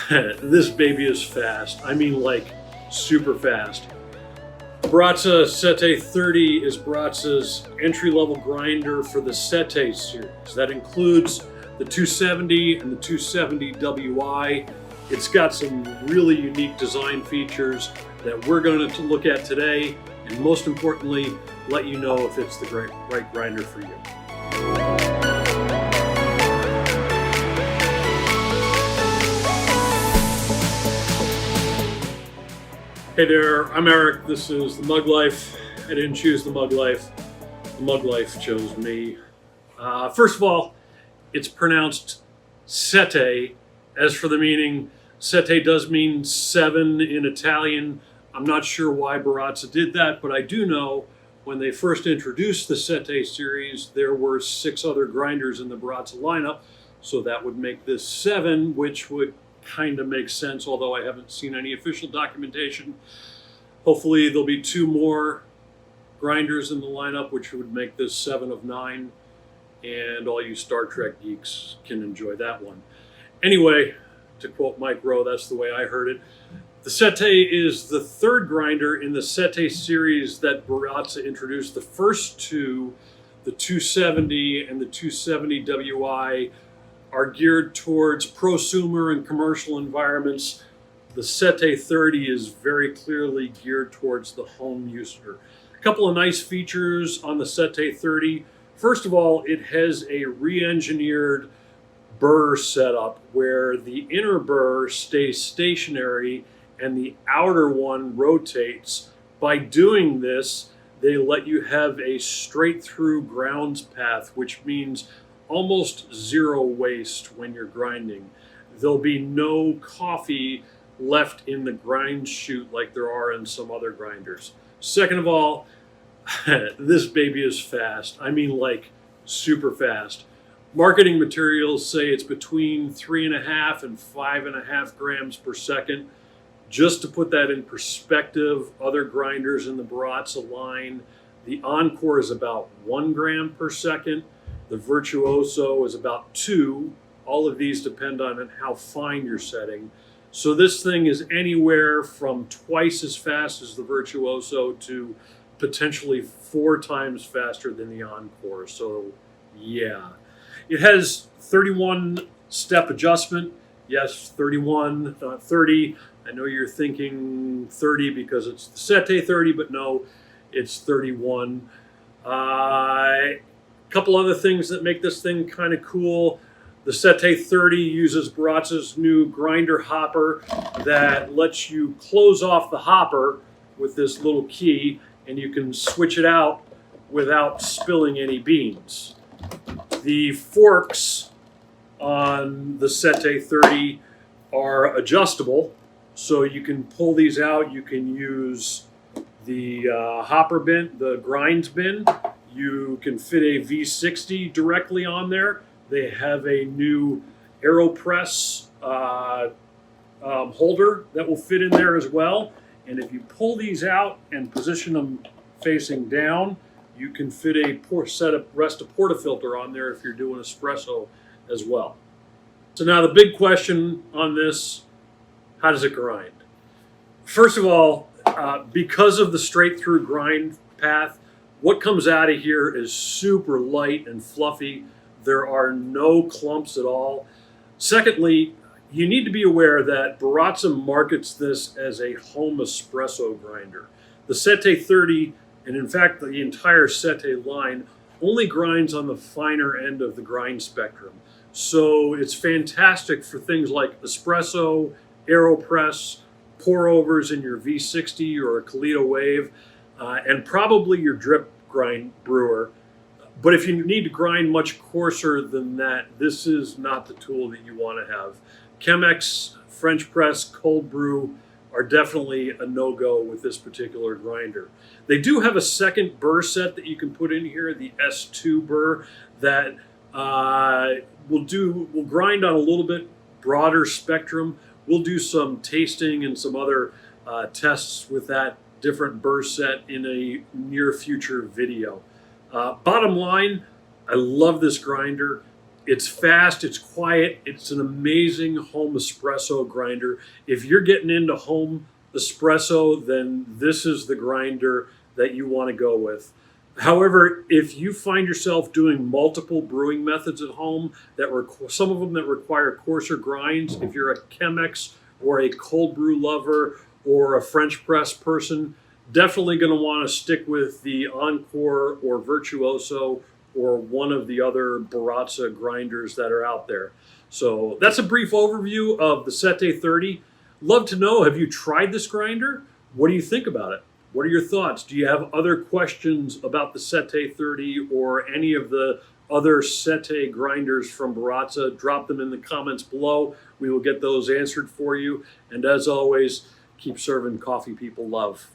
This baby is fast. I mean, like, super fast. Baratza Sette 30 is Baratza's entry-level grinder for the Sette series. That includes the 270 and the 270 WI. It's got some really unique design features that we're going to look at today, and most importantly, let you know if it's the right grinder for you. Hey there, I'm Eric. This is the Mug Life. I didn't choose the Mug Life. The Mug Life chose me. First of all, it's pronounced Sette. As for the meaning, Sette does mean 7 in Italian. I'm not sure why Baratza did that, but I do know when they first introduced the Sette series, there were 6 other grinders in the Baratza lineup, so that would make this 7, which would kind of makes sense, although I haven't seen any official documentation. Hopefully there'll be 2 more grinders in the lineup, which would make this 7 of 9, and all you Star Trek geeks can enjoy that one. Anyway, to quote Mike Rowe, that's the way I heard it. The Sette is the 3rd grinder in the Sette series that Baratza introduced. The first 2, the 270 and the 270 WI, are geared towards prosumer and commercial environments. The Sette 30 is very clearly geared towards the home user. A couple of nice features on the Sette 30. First of all, it has a re-engineered burr setup where the inner burr stays stationary and the outer one rotates. By doing this, they let you have a straight through grounds path, which means almost zero waste when you're grinding. There'll be no coffee left in the grind chute like there are in some other grinders. Second of all, this baby is fast. I mean, like, super fast. Marketing materials say it's between 3.5 and 5.5 grams per second. Just to put that in perspective, other grinders in the Baratza line, the Encore is about 1 gram per second. The Virtuoso is about 2. All of these depend on how fine you're setting. So this thing is anywhere from twice as fast as the Virtuoso to potentially 4 times faster than the Encore. So yeah. It has 31 step adjustment. Yes, 31, not 30. I know you're thinking 30 because it's the Sette 30, but no, it's 31. Couple other things that make this thing kind of cool. The Sette 30 uses Baratza's new grinder hopper that lets you close off the hopper with this little key, and you can switch it out without spilling any beans. The forks on the Sette 30 are adjustable, so you can pull these out. You can use the hopper bin, the grinds bin. You can fit a V60 directly on there. They have a new AeroPress holder that will fit in there as well. And if you pull these out and position them facing down, you can fit a rest a portafilter on there if you're doing espresso as well. So now the big question on this, how does it grind? First of all, because of the straight through grind path, what comes out of here is super light and fluffy. There are no clumps at all. Secondly, you need to be aware that Baratza markets this as a home espresso grinder. The Sette 30, and in fact the entire Sette line, only grinds on the finer end of the grind spectrum. So it's fantastic for things like espresso, AeroPress, pour overs in your V60 or a Kalita Wave, and probably your drip grind brewer. But if you need to grind much coarser than that, this is not the tool that you want to have. Chemex, French press, cold brew are definitely a no-go with this particular grinder. They do have a second burr set that you can put in here, the S2 burr, that will grind on a little bit broader spectrum. We'll do some tasting and some other tests with that different burr set in a near future video. Bottom line, I love this grinder. It's fast, it's quiet, it's an amazing home espresso grinder. If you're getting into home espresso, then this is the grinder that you want to go with. However, if you find yourself doing multiple brewing methods at home, some of them that require coarser grinds, if you're a Chemex or a cold brew lover or a French press person, definitely going to want to stick with the Encore or Virtuoso or one of the other Baratza grinders that are out there. So that's a brief overview of the Sette 30. Love to know, have you tried this grinder? What do you think about it? What are your thoughts? Do you have other questions about the Sette 30 or any of the other Sette grinders from Baratza? Drop them in the comments below. We will get those answered for you. And as always, keep serving coffee people love.